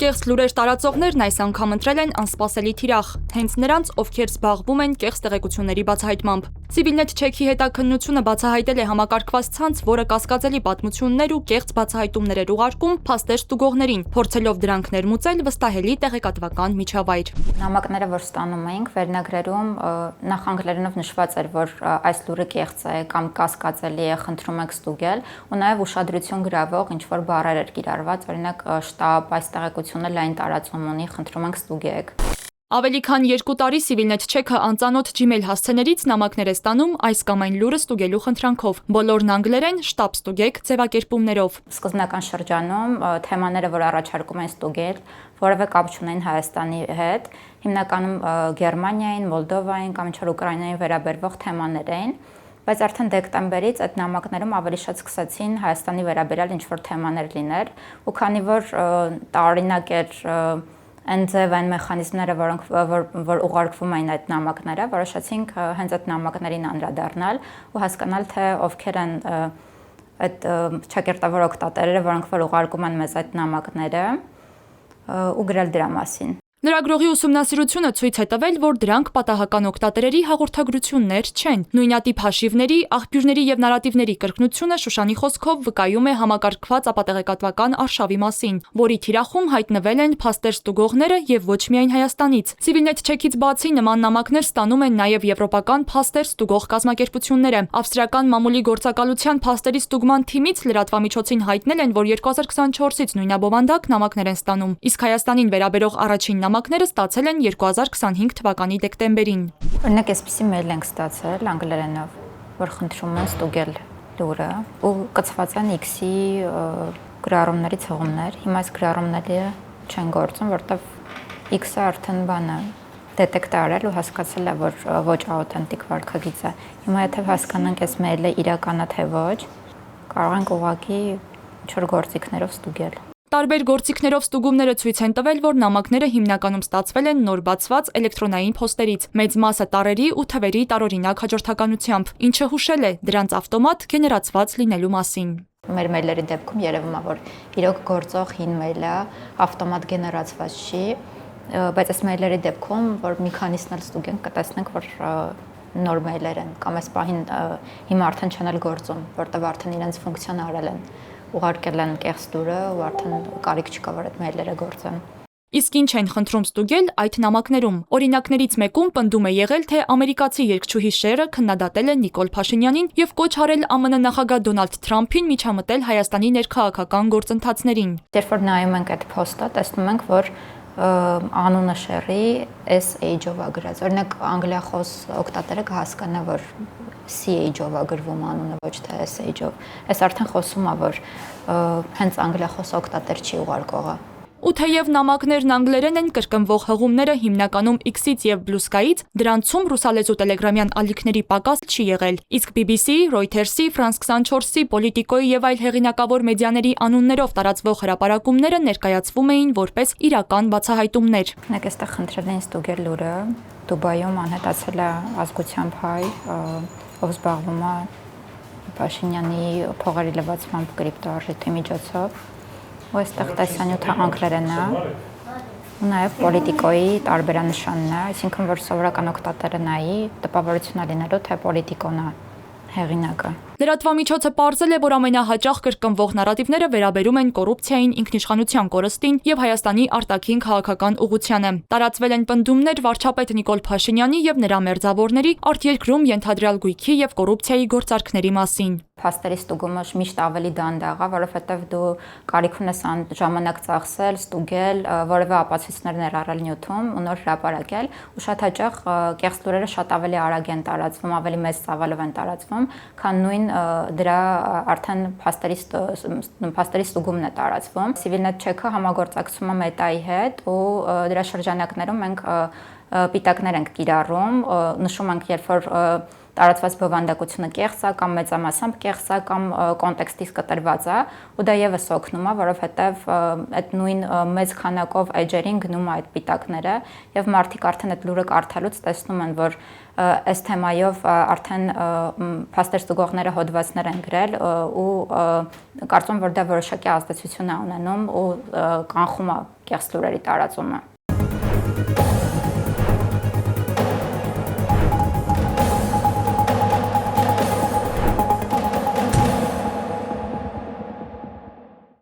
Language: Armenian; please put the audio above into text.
Կեղծ լուրեր տարածողներն այս անգամ ընտրել են անսպասելի թիրախ, հենց նրանց, ովքեր զբաղվում են կեղծ տեղեկությունների բացահայտմամբ։ Civilnet Check-ի հետաքննությունը բացահայտել է համակարգված ցանց, որը կասկածելի պատմություններ ու կեղծ բացահայտումներ էր ուղարկում փաստեր ստուգողներին, փորձելով դրանք ներմուծել վստահելի տեղեկատվական միջավայր։ Նամակները, որ ստանում էինք, վերնագրերում նախ անգլերենով նշված էր, որ այս լուրը կեղծ է կամ կասկածելի է, խնդրում եք ստուգել, ու նաև ուշադրություն գրավող ինչ-որ բառեր էր կիրառված, օրինակ շտապ, այս տեղեկությունը լայն տարածում ունի, խնդրում ենք ստուգեք։ Ավելի քան 2 տարի Civilnet Check-ը անծանոթ Gmail հասցեներից նամակներ է ստանում այս կամ այն լուրը ստուգելու խնդրանքով։ Բոլորն անգլերեն, շտապ ստուգեք ձևակերպումներով։ Սկզբնական շրջանում թեմաները, որ առաջարկում են ստուգել, որևէ կապ չունեն Հայաստանի հետ, հիմնականում Գերմանիային, Մոլդովային կամ ինչ-որ Ուկրաինային վերաբերվող թեմաներ էին, բայց արդեն դեկտեմբերից այդ նամակներում ավելի շատ սկսեցին Հայաստանի վերաբերյալ ինչ-որ թեմաներ լինել, ու քանի որ տարօրինակ էր այն ձև այն մեխանիզմները, որ ուղարկվում էին այդ նամակները, որոշեցինք հենց այդ նամակներին անդրադառնալ ու հասկանալ, թե ովքեր են այդ ճակերտավոր օգտատերերը, որոնք որ ուղարկում են մեզ այդ նամակները ու գրել դրա մասին։ Լրագրողի ուսումնասիրությունը ցույց է տվել, որ դրանք պատահական օգտատերերի հաղորդագրություններ չեն։ Նույնատիպ հաշիվների, աղբյուրների եւ նարատիվների կրկնությունը Շուշանի խոսքով վկայում է համակարգված ապատեղեկատվական արշավի մասին, որի թիրախում հայտնվել են փաստեր ստուգողները եւ ոչ միայն Հայաստանից։ Civilnet Check-ից բացի նման նամակներ ստանում են նաեւ եվրոպական փաստեր ստուգող կազմակերպությունները։ Ավստրիական մամուլի գործակալության փաստերի ստուգման թիմից լրատվամիջոցին հայտնել են, որ 2024-ից նույնաբովանդակ նամակներ են ստանում, իսկ Հայաստանին վերաբերող առաջին նամակները ստացել են 2025 թվականի դեկտեմբերին։ Օրինակ, այսպիսի մեյլ ենք ստացել անգլերենով, որ խնդրում են ստուգել լուրը ու կցված են X-ի գրառումների ցողումներ։ Հիմա այս գրառումները չեն գործում, որտեղ X-ը արդեն բանը դետեկտ արել ու հասկացել է, որ ոչ աութենտիկ վարքագիծ է։ Հիմա եթե հասկանանք այս մեյլը իրական է թե ոչ, կարող ենք ուղղակի ինչ-որ գործիքներով ստուգել։ Տարբեր գործիքներով ստուգումները ցույց են տվել, որ նամակները հիմնականում ստացվել են նոր բացված էլեկտրոնային փոստերից, մեծ մասը տառերի ու թվերի տարօրինակ հաջորդականությամբ, ինչը հուշել է դրանց ավտոմատ գեներացված լինելու մասին։ Մեր մեյլերի դեպքում երևում է, որ իրոք գործող հին մեյլը ավտոմատ գեներացված չի, բայց այս մեյլերի դեպքում, որ մի քանիսն էլ ստուգենք, կտեսնենք, որ նոր մեյլեր են կամ այս պահին հիմա արդեն չեն էլ գործում, որտեղ արդեն իրենց ֆունկցիան արել են, ուղարկել են կեղծ լուրը ու արդեն կարիք չկա, որ այդ մեյլերը գործեն։ Իսկ ինչ են խնդրում ստուգել այդ նամակներում։ Օրինակներից մեկում պնդում է եղել, թե ամերիկացի երգչուհի Շերը քննադատել է Նիկոլ Փաշինյանին եւ կոչ արել ԱՄՆ նախագահ Դոնալդ Թրամփին միջամտել Հայաստանի ներքաղաքական գործընթացներին։ Երբ որ նայում ենք այդ փոստը, տեսնում ենք, որ անունը Շերի SH-ով է գրած։ Օրինակ անգլիախոս օգտատերը կհասկանա, որ CH-ով է գրվում անունը, ոչ թե SH-ով։ Այս արդեն խոսում է, որ հենց անգլիախոս օգտատեր չի ուղարկողը։ Ու թեև նամակներն անգլերեն են, կրկնվող հղումները հիմնականում X-ից եւ Blue Sky-ից, դրանցում ռուսալեզու տելեգրամյան ալիքների պակաս չի եղել։ Իսկ BBC-ի, Reuters-ի, France 24-ի, Politico-ի եւ այլ հեղինակավոր մեդիաների անուններով տարածվող հրապարակումները ներկայացվում էին որպես իրական բացահայտումներ։ Մենք այստեղ խնդրել էին ստուգել լուրը։ Դուբայում անհետացել է ազգությամբ հայ, ով զբաղվում է Փաշինյանի փողերի լվացմամբ կրիպտոարժույթի միջոցով։ Ու այստեղ տեսանյութը անգլերեն է, ու նաև Politico-ի տարբերանշանն է, այսինքն որ սովորական օգտատերը նայի, տպավորություն է լինելու, թե Politico-ն է հեղինակը։ Լրատվամիջոցը պարզել է, որ ամենահաճախ կրկնվող նարատիվները վերաբերում են կոռուպցիային, ինքնիշխանության կորստին եւ Հայաստանի արտաքին քաղաքական ուղղությանը։ Տարածվել են պնդումներ վարչապետ Նիկոլ Փաշինյանի եւ նրա մերձավորների արտերկրում ենթադրյալ գույքի եւ կոռուպցիայի գործարքների մասին։ Փաստերի ստուգումը միշտ ավելի դանդաղ է, որովհետև դու կարիք ունես ժամանակ ծախսել, ստուգել, որևէ ապացույցներ ներառել նյութում ու նոր հրապարակել, ու շատ հաճախ կեղծ լուրերը շատ ավելի արագ են տարածվում, ավելի մեծ ծավալով են տարածվում, քան նույն դրա արդեն փաստերի ստուգումն է տարածվում։ Civilnet Check-ը համագործակցում է Meta-ի հետ ու դրա շրջանակներում մենք պիտակներ ենք կիրառում, նշում ենք, երբ որ տարածված բովանդակությունը կեղծ է կամ մեծամասամբ կեղծ է կամ կոնտեքստից կտրված է, ու դա եւս օգնում է, որովհետեւ այդ նույն մեծ քանակով էջերին գնում է այդ պիտակները եւ մարդիկ արդեն այդ լուրը կարդալուց տեսնում են, որ այս թեմայով արդեն փաստեր ստուգողները հոդվածներ են գրել ու կարծում որ դա որոշակի ազդեցություն է ունենում ու կանխում է կեղծ լուրերի տարածումը։